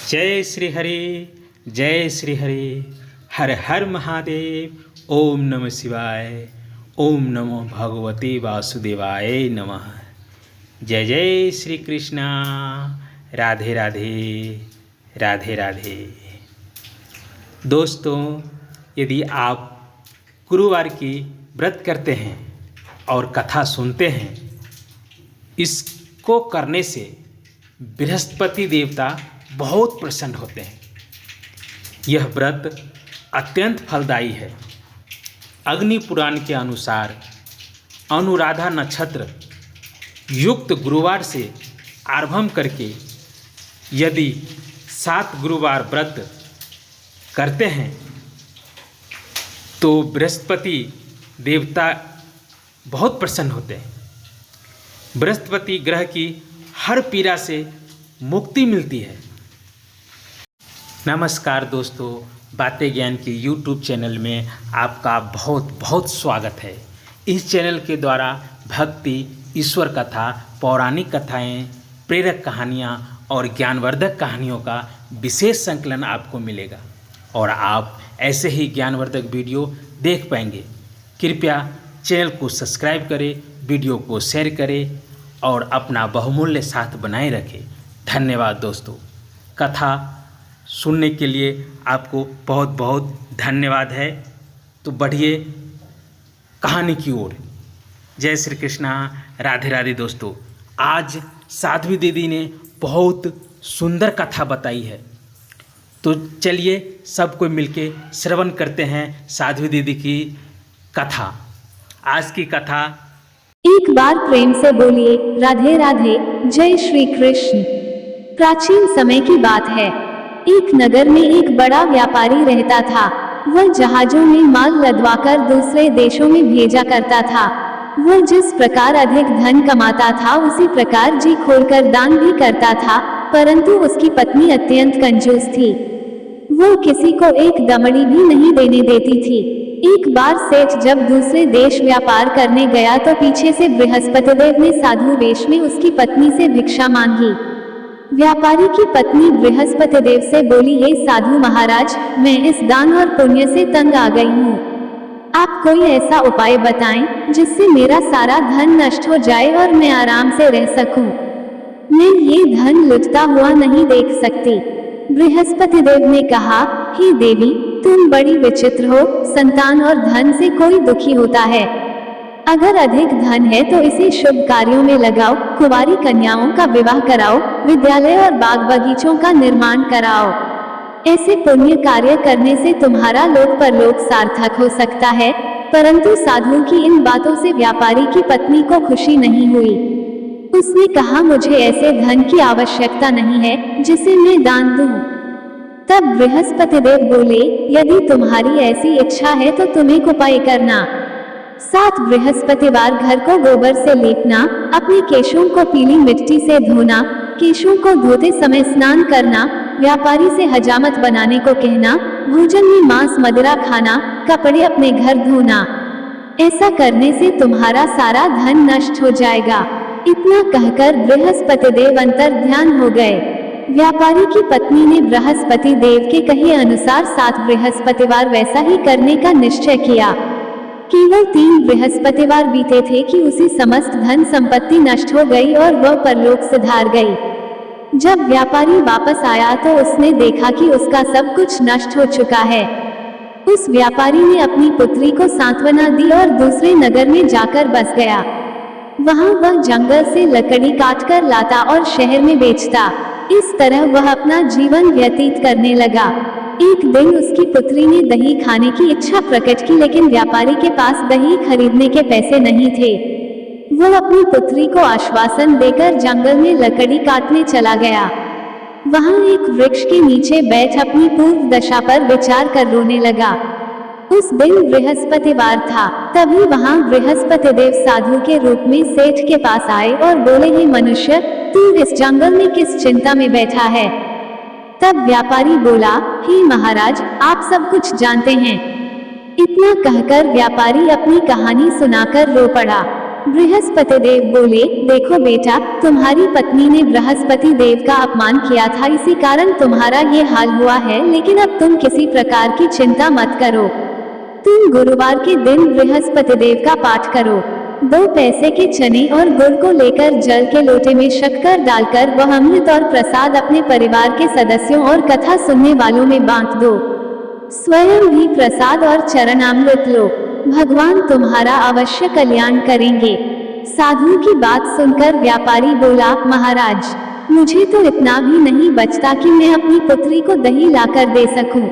जय श्री हरि, जय श्री हरि, हर हर महादेव। ओम नमः शिवाय, ओम नमो भगवते वासुदेवाय नमः। जय जय श्री कृष्णा। राधे राधे, राधे राधे। दोस्तों, यदि आप गुरुवार की व्रत करते हैं और कथा सुनते हैं, इसको करने से बृहस्पति देवता बहुत प्रसन्न होते हैं। यह व्रत अत्यंत फलदायी है। अग्नि पुराण के अनुसार अनुराधा नक्षत्र युक्त गुरुवार से आरंभ करके यदि 7 गुरुवार व्रत करते हैं तो बृहस्पति देवता बहुत प्रसन्न होते हैं। बृहस्पति ग्रह की हर पीड़ा से मुक्ति मिलती है। नमस्कार दोस्तों, बातें ज्ञान की YouTube चैनल में आपका बहुत बहुत स्वागत है। इस चैनल के द्वारा भक्ति, ईश्वर कथा, पौराणिक कथाएं, प्रेरक कहानियां और ज्ञानवर्धक कहानियों का विशेष संकलन आपको मिलेगा और आप ऐसे ही ज्ञानवर्धक वीडियो देख पाएंगे। कृपया चैनल को सब्सक्राइब करें, वीडियो को शेयर करें और अपना बहुमूल्य साथ बनाए रखें। धन्यवाद दोस्तों। कथा सुनने के लिए आपको बहुत बहुत धन्यवाद है। तो बढ़िए कहानी की ओर। जय श्री कृष्णा, राधे राधे। दोस्तों, आज साध्वी दीदी ने बहुत सुंदर कथा बताई है, तो चलिए सब कोई मिलके श्रवण करते हैं साध्वी दीदी की कथा। आज की कथा। एक बार प्रेम से बोलिए राधे राधे, जय श्री कृष्ण। प्राचीन समय की बात है। एक नगर में एक बड़ा व्यापारी रहता था। वह जहाजों में माल लदवाकर दूसरे देशों में भेजा करता था। वह जिस प्रकार अधिक धन कमाता था उसी प्रकार जी खोलकर दान भी करता था, परंतु उसकी पत्नी अत्यंत कंजूस थी। वो किसी को एक दमड़ी भी नहीं देने देती थी। एक बार सेठ जब दूसरे देश व्यापार करने गया तो पीछे से बृहस्पतिदेव ने साधु वेश में उसकी पत्नी से भिक्षा मांगी। व्यापारी की पत्नी बृहस्पतिदेव से बोली, हे साधु महाराज, मैं इस दान और पुण्य से तंग आ गई हूँ। आप कोई ऐसा उपाय बताएं जिससे मेरा सारा धन नष्ट हो जाए और मैं आराम से रह सकूं। मैं ये धन लुटता हुआ नहीं देख सकती। बृहस्पतिदेव ने कहा, हे देवी, तुम बड़ी विचित्र हो। संतान और धन से कोई दुखी होता है। अगर अधिक धन है तो इसे शुभ कार्यों में लगाओ, कुंवारी कन्याओं का विवाह कराओ, विद्यालय और बाग बगीचों का निर्माण कराओ। ऐसे पुण्य कार्य करने से तुम्हारा लोक परलोक सार्थक हो सकता है। परंतु साधु की इन बातों से व्यापारी की पत्नी को खुशी नहीं हुई। उसने कहा, मुझे ऐसे धन की आवश्यकता नहीं है जिसे मैं दान दूं। तब बृहस्पतिदेव बोले, यदि तुम्हारी ऐसी इच्छा है तो तुम एक उपाय करना। 7 बृहस्पतिवार घर को गोबर से लीपना, अपने केशों को पीली मिट्टी से धोना, केशों को धोते समय स्नान करना, व्यापारी से हजामत बनाने को कहना, भोजन में मांस मदिरा खाना, कपड़े अपने घर धोना। ऐसा करने से तुम्हारा सारा धन नष्ट हो जाएगा। इतना कहकर बृहस्पतिदेव अंतर ध्यान हो गए। व्यापारी की पत्नी ने बृहस्पति देव के कहे अनुसार 7 बृहस्पतिवार वैसा ही करने का निश्चय किया। केवल 3 बृहस्पतिवार बीते थे कि उसी समस्त धन संपत्ति नष्ट हो गई और वह परलोक सिधार गई। जब व्यापारी वापस आया तो उसने देखा कि उसका सब कुछ नष्ट हो चुका है। उस व्यापारी ने अपनी पुत्री को सांत्वना दी और दूसरे नगर में जाकर बस गया। वहां वह जंगल से लकड़ी काटकर लाता और शहर में बेचता। इस तरह वह अपना जीवन व्यतीत करने लगा। एक दिन उसकी पुत्री ने दही खाने की इच्छा प्रकट की, लेकिन व्यापारी के पास दही खरीदने के पैसे नहीं थे। वो अपनी पुत्री को आश्वासन देकर जंगल में लकड़ी काटने चला गया। वहां एक वृक्ष के नीचे बैठ अपनी पूर्व दशा पर विचार कर रोने लगा। उस दिन बृहस्पतिवार था। तभी वहां बृहस्पतिदेव साधु के रूप में सेठ के पास आए और बोले, हे मनुष्य, तू इस जंगल में किस चिंता में बैठा है? तब व्यापारी बोला, हे महाराज, आप सब कुछ जानते हैं। इतना कहकर व्यापारी अपनी कहानी सुनाकर रो पड़ा। बृहस्पति देव बोले, देखो बेटा, तुम्हारी पत्नी ने बृहस्पति देव का अपमान किया था, इसी कारण तुम्हारा ये हाल हुआ है, लेकिन अब तुम किसी प्रकार की चिंता मत करो। तुम गुरुवार के दिन बृहस्पति देव का पाठ करो। 2 पैसे के चने और गुड़ को लेकर जल के लोटे में शक्कर डालकर वह अमृत और प्रसाद अपने परिवार के सदस्यों और कथा सुनने वालों में बांट दो। स्वयं भी प्रसाद और चरणामृत लो, भगवान तुम्हारा अवश्य कल्याण करेंगे। साधु की बात सुनकर व्यापारी बोला, महाराज, मुझे तो इतना भी नहीं बचता कि मैं अपनी पुत्री को दही लाकर दे सकूं।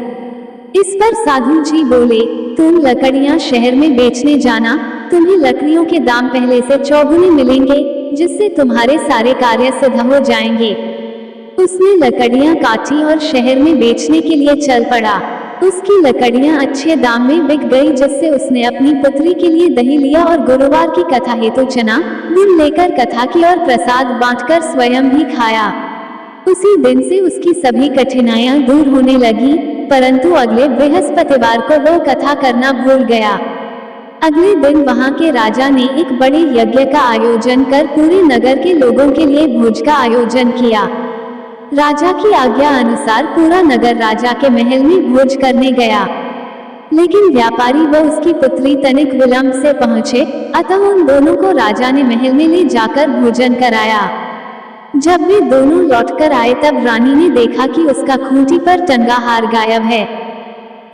इस पर साधु जी बोले, तुम लकड़ियां शहर में बेचने जाना, तुम्हें लकड़ियों के दाम पहले से चौगुने मिलेंगे, जिससे तुम्हारे सारे कार्य सिद्ध हो जाएंगे। उसने लकड़ियां काटी और शहर में बेचने के लिए चल पड़ा। उसकी लकड़ियां अच्छे दाम में बिक गई, जिससे उसने अपनी पुत्री के लिए दही लिया और गुरुवार की कथा हेतु चना गुड़ लेकर कथा की और प्रसाद बांटकर स्वयं भी खाया। उसी दिन से उसकी सभी कठिनाइयां दूर होने लगी, परंतु अगले बृहस्पतिवार को वो कथा करना भूल गया। अगले दिन वहां के राजा ने एक बड़े यज्ञ का आयोजन कर पूरे नगर के लोगों के लिए भोज का आयोजन किया। राजा की आज्ञा अनुसार पूरा नगर राजा के महल में भोज करने गया, लेकिन व्यापारी व उसकी पुत्री तनिक विलंब से पहुंचे, अतः उन दोनों को राजा ने महल में ले जाकर भोजन कराया। जब वे दोनों लौटकर आए तब रानी ने देखा कि उसका खूंटी पर टंगा हार गायब है।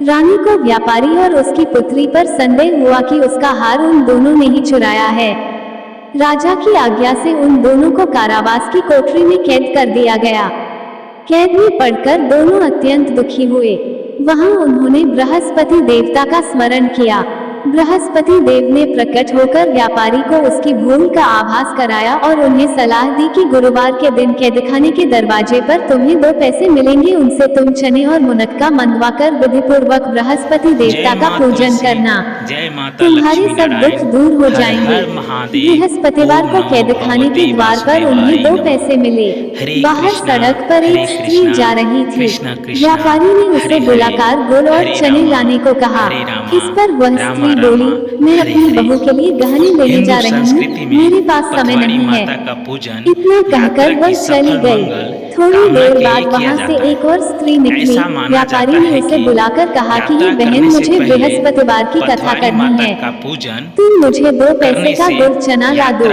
रानी को व्यापारी और उसकी पुत्री पर संदेह हुआ कि उसका हार उन दोनों ने ही चुराया है। राजा की आज्ञा से उन दोनों को कारावास की कोठरी में कैद कर दिया गया। कैद में पड़कर दोनों अत्यंत दुखी हुए। वहां उन्होंने बृहस्पति देवता का स्मरण किया। बृहस्पति देव ने प्रकट होकर व्यापारी को उसकी भूल का आभास कराया और उन्हें सलाह दी कि गुरुवार के दिन कैदखाने के दरवाजे पर तुम्हें 2 पैसे मिलेंगे, उनसे तुम चने और मुनक्का मंगवाकर विधि पूर्वक बृहस्पति देवता का पूजन करना, तुम्हारे सब दुख दूर हो जाएंगे। बृहस्पतिवार को कैदखाने के द्वार पर उन्हें 2 पैसे मिले। बाहर सड़क पर एक स्त्री जा रही थी। व्यापारी ने उसे बुलाकर गुड़ और चने लाने को कहा। इस पर वह स्त्री बोली, मैं अपनी बहू के लिए गहने लेने जा रही हूँ, मेरे पास समय नहीं है। इतना कहकर वह चली गई। थोड़ी देर बाद वहाँ से एक और स्त्री निकली। व्यापारी ने उसे बुलाकर कहा कि ये बहन, मुझे बृहस्पतिवार की कथा करनी है, तुम मुझे 2 पैसे का गुड़ चना ला दो।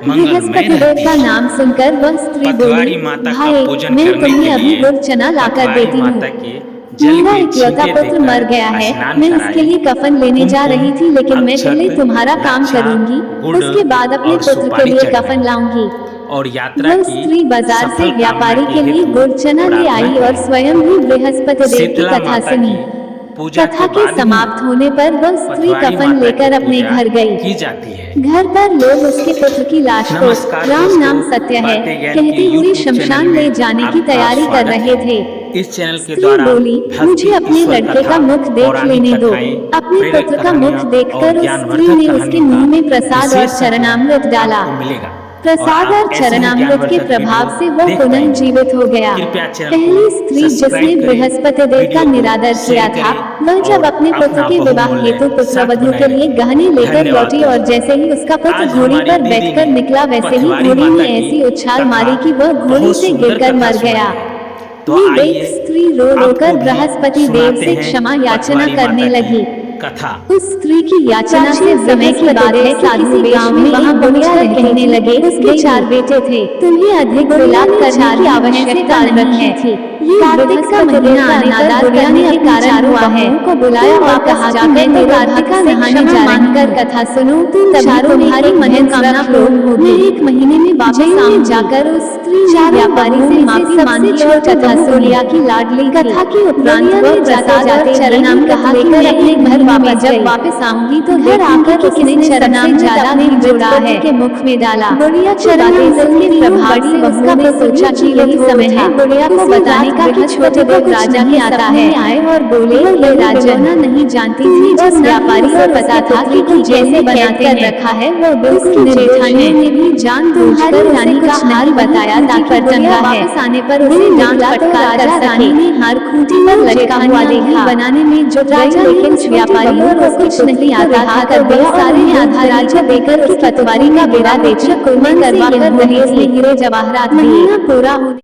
बृहस्पति देव का नाम सुनकर वह स्त्री बोली, भाई, मैं तुम्हें अभी गुड़ चना लाकर देती हूँ। मेरा इकलौता पुत्र मर गया है, मैं उसके लिए कफन लेने जा रही थी, लेकिन मैं पहले तुम्हारा काम करूंगी, उसके बाद अपने पुत्र के लिए कफन लाऊंगी। और यात्रा वह स्त्री बाजार से व्यापारी के लिए गुड़ चना ले आई और स्वयं भी बृहस्पति देव की कथा सुनी। कथा के समाप्त होने पर वह स्त्री कफन लेकर अपने घर गई। की जाती है। घर पर लोग उसके पुत्र की लाश को राम नाम सत्य है कहते हुए शमशान ले जाने की तैयारी कर रहे थे। इस चैनल के स्त्री बोली, मुझे अपने लड़के का मुख देख लेने दो। अपने पुत्र का मुख देखकर उस स्त्री ने उसके मुंह में प्रसाद और चरणामृत डाला। प्रसाद और चरणामृत के प्रभाव से वह पुनः जीवित हो गया। पहली स्त्री जिसने बृहस्पति देव का निरादर किया था, वह जब अपने पुत्र के विवाह हेतु पुत्रवधू के लिए गहने लेकर लौटी और जैसे ही उसका पुत्र घोड़ी पर बैठकर निकला, वैसे ही घोड़ी ने ऐसी उछाल मारी कि वह घोड़ी से गिरकर मर गया। ये देख स्त्री रो रोकर बृहस्पति देव से क्षमा याचना करने लगी। कथा उस स्त्री की याचना से समय की बात है, साधु गांव में वहाँ बुढ़िया कहने लगे, उसके 4 बेटे थे, तुम्हें अधिक विलाप करने की आवश्यकता नहीं थी। ये कार्तिक का महीना आने पर बुढ़िया ने अपने चारों बाहुओं को बुलाया और कहा कि मैं तो कार्तिक का नहाने जा रही कर कथा सुनो, तुम चारों तुम्हारी मनोकामना पूर्ण होगी। 1 महीने में वापस जाकर उस स्त्री व्यापारी से माफी मांगी और कथा बुढ़िया की लाडली कथा के उपरांत वह प्रसाद और चरणाम कहा लेकर अपने घर जब वापस आऊंगी तो घर आकर किसने चरणाम ज्यादा नहीं जोड़ा है के मुख में डाला। बुढ़िया चरणामृत के प्रभाव से उसका ने सोचा कि यही समय है बुढ़िया को बताने का कि छोटे देव राजा ही आता है। आए और बोले, ये राजना नहीं जानती थी जिस व्यापारी को पता था कि कुछ जैसे बनाते कर रखा है वो बिल्कुल जेठानी ने भी जान तुम्हारी रानी कुछ नहीं बताया ताकि बुढ़िया वापस आने पर उसे डांट फटकार कर सके। रानी ने हार खूंटी पर लटका हुआ देखा बनाने में जुट गई, लेकिन व्यापारी पटवारी और उसको कुछ नहीं आता था कर दिया सारे ने आधा राज्य देकर की पटवारी का बेड़ा बेचकर कुर्बान करवा कर दहेज ले हीरे जवाहरात दिए। पूरा